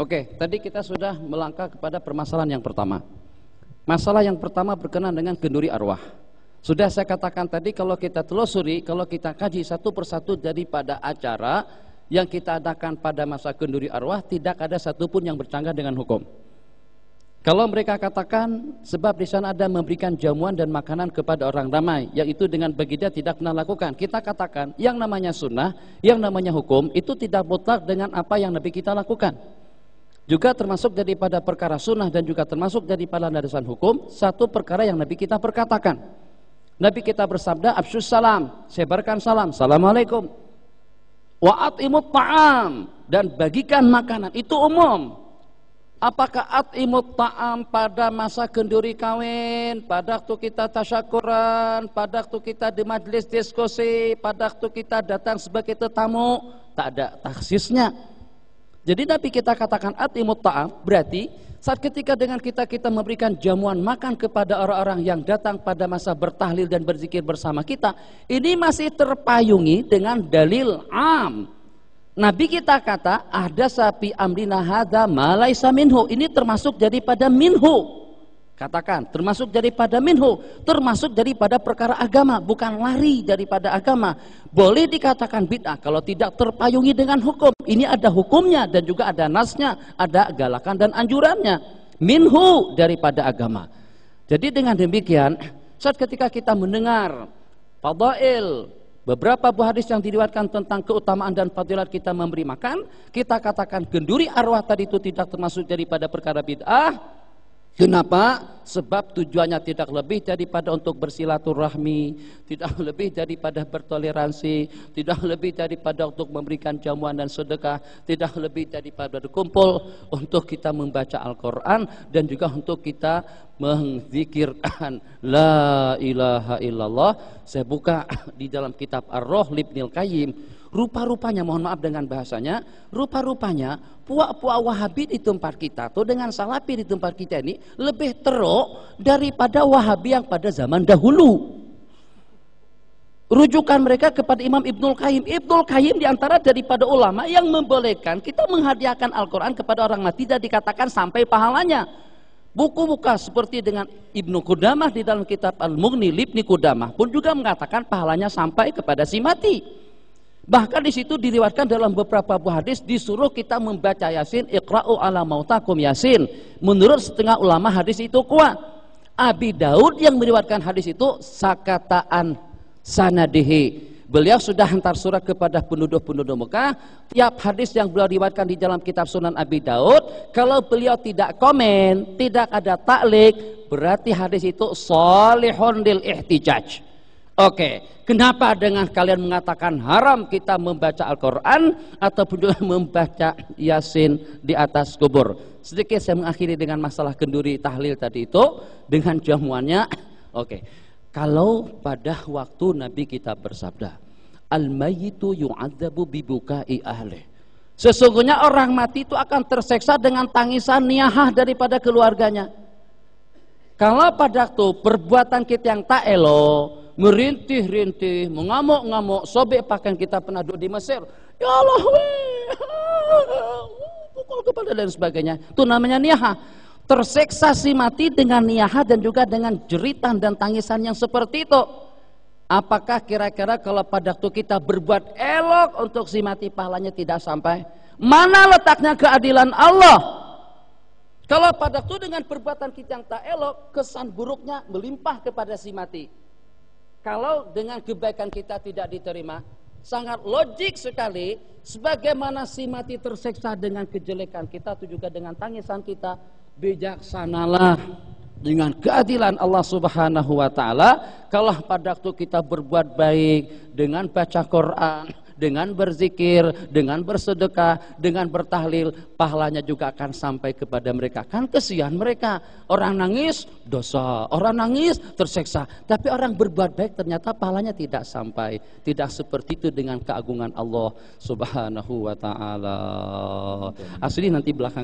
Oke, tadi kita sudah melangkah kepada permasalahan yang pertama. Masalah yang pertama berkenaan dengan kenduri arwah. Sudah saya katakan tadi, kalau kita telusuri, kalau kita kaji satu persatu daripada acara yang kita adakan pada masa kenduri arwah, tidak ada satupun yang bercanggah dengan hukum. Kalau mereka katakan sebab di sana ada memberikan jamuan dan makanan kepada orang ramai, yang itu dengan baginda tidak pernah lakukan, kita katakan yang namanya sunnah, yang namanya hukum itu tidak mutlak dengan apa yang Nabi kita lakukan. Juga termasuk daripada perkara sunnah dan juga termasuk daripada landasan hukum, satu perkara yang Nabi kita perkatakan. Nabi kita bersabda, afsyus salam, sebarkan salam, assalamualaikum. Wa at'imut ta'am, dan bagikan makanan, itu umum. Apakah at'imut ta'am pada masa kenduri kawin, pada waktu kita tasyakuran, pada waktu kita di majelis diskusi, pada waktu kita datang sebagai tetamu, tak ada taksisnya. Jadi Nabi kita katakan at'imut ta'am, berarti saat ketika dengan kita memberikan jamuan makan kepada orang-orang yang datang pada masa bertahlil dan berzikir bersama kita, ini masih terpayungi dengan dalil am. Nabi kita kata ada sapi amrina hadza ma laisa minhu, ini termasuk daripada minhu. Katakan termasuk daripada minhu, termasuk daripada perkara agama, bukan lari daripada agama. Boleh dikatakan bid'ah kalau tidak terpayungi dengan hukum. Ini ada hukumnya dan juga ada nasnya, ada galakan dan anjurannya. Minhu, daripada agama. Jadi dengan demikian, saat ketika kita mendengar fadail, beberapa buah hadis yang diriwayatkan tentang keutamaan dan fadilat kita memberi makan, kita katakan kenduri arwah tadi itu tidak termasuk daripada perkara bid'ah. Kenapa? Sebab tujuannya tidak lebih daripada untuk bersilaturahmi, tidak lebih daripada bertoleransi, tidak lebih daripada untuk memberikan jamuan dan sedekah, tidak lebih daripada berkumpul untuk kita membaca Al-Quran dan juga untuk kita menzikirkan La ilaha illallah. Saya buka di dalam kitab Ar-Ruh Ibnul Qayyim. Rupa-rupanya, mohon maaf dengan bahasanya, rupa-rupanya puak-puak Wahabi di tempat kita tuh dengan Salafi di tempat kita ini lebih teruk daripada Wahabi yang pada zaman dahulu. Rujukan mereka kepada Imam Ibnul Qayyim. Ibnul Qayyim diantara daripada ulama yang membolehkan kita menghadiahkan Al-Quran kepada orang mati dan dikatakan sampai pahalanya. Buku-buku seperti dengan Ibnu Qudamah di dalam kitab Al-Mughni Libni Qudamah pun juga mengatakan pahalanya sampai kepada si mati. Bahkan di situ diriwayatkan dalam beberapa buah hadis disuruh kita membaca Yasin, Iqra'u ala mautakum Yasin. Menurut setengah ulama hadis itu kuat. Abi Daud yang meriwayatkan hadis itu sakataan sanadihi. Beliau sudah hantar surat kepada penduduk-penduduk Mekah. Tiap hadis yang beliau riwayatkan di dalam kitab Sunan Abi Daud, kalau beliau tidak komen, tidak ada taklik, berarti hadis itu shalihun lil ihtijaj. Oke, kenapa dengan kalian mengatakan haram kita membaca Al-Quran ataupun juga membaca Yasin di atas kubur? Sedikit saya mengakhiri dengan masalah kenduri tahlil tadi itu dengan jamuannya. Oke, kalau pada waktu Nabi kita bersabda, al-mayyitu yu'adzabu bibukai ahli. Sesungguhnya orang mati itu akan terseksa dengan tangisan niyahah daripada keluarganya. Kalau pada waktu perbuatan kita yang tak elok, merintih-rintih, mengamuk-ngamuk, sobek pakaian kita pernah duduk di Mesir, ya Allah, pukul kepala dan sebagainya, itu namanya niyahah. Terseksa si mati dengan niyahah dan juga dengan jeritan dan tangisan yang seperti itu. Apakah kira-kira kalau pada waktu kita berbuat elok untuk si mati pahalanya tidak sampai? Mana letaknya keadilan Allah? Kalau pada waktu dengan perbuatan kita yang tak elok, kesan buruknya melimpah kepada si mati. Kalau dengan kebaikan kita tidak diterima, sangat logik sekali sebagaimana si mati terseksa dengan kejelekan kita, itu juga dengan tangisan kita. Bijaksanalah dengan keadilan Allah Subhanahu wa taala kalau pada waktu kita berbuat baik dengan baca Quran, dengan berzikir, dengan bersedekah, dengan bertahlil, pahalanya juga akan sampai kepada mereka. Kan kesian mereka, orang nangis dosa, orang nangis terseksa, tapi orang berbuat baik ternyata pahalanya tidak sampai. Tidak seperti itu dengan keagungan Allah Subhanahu wa taala. Asli nanti belakang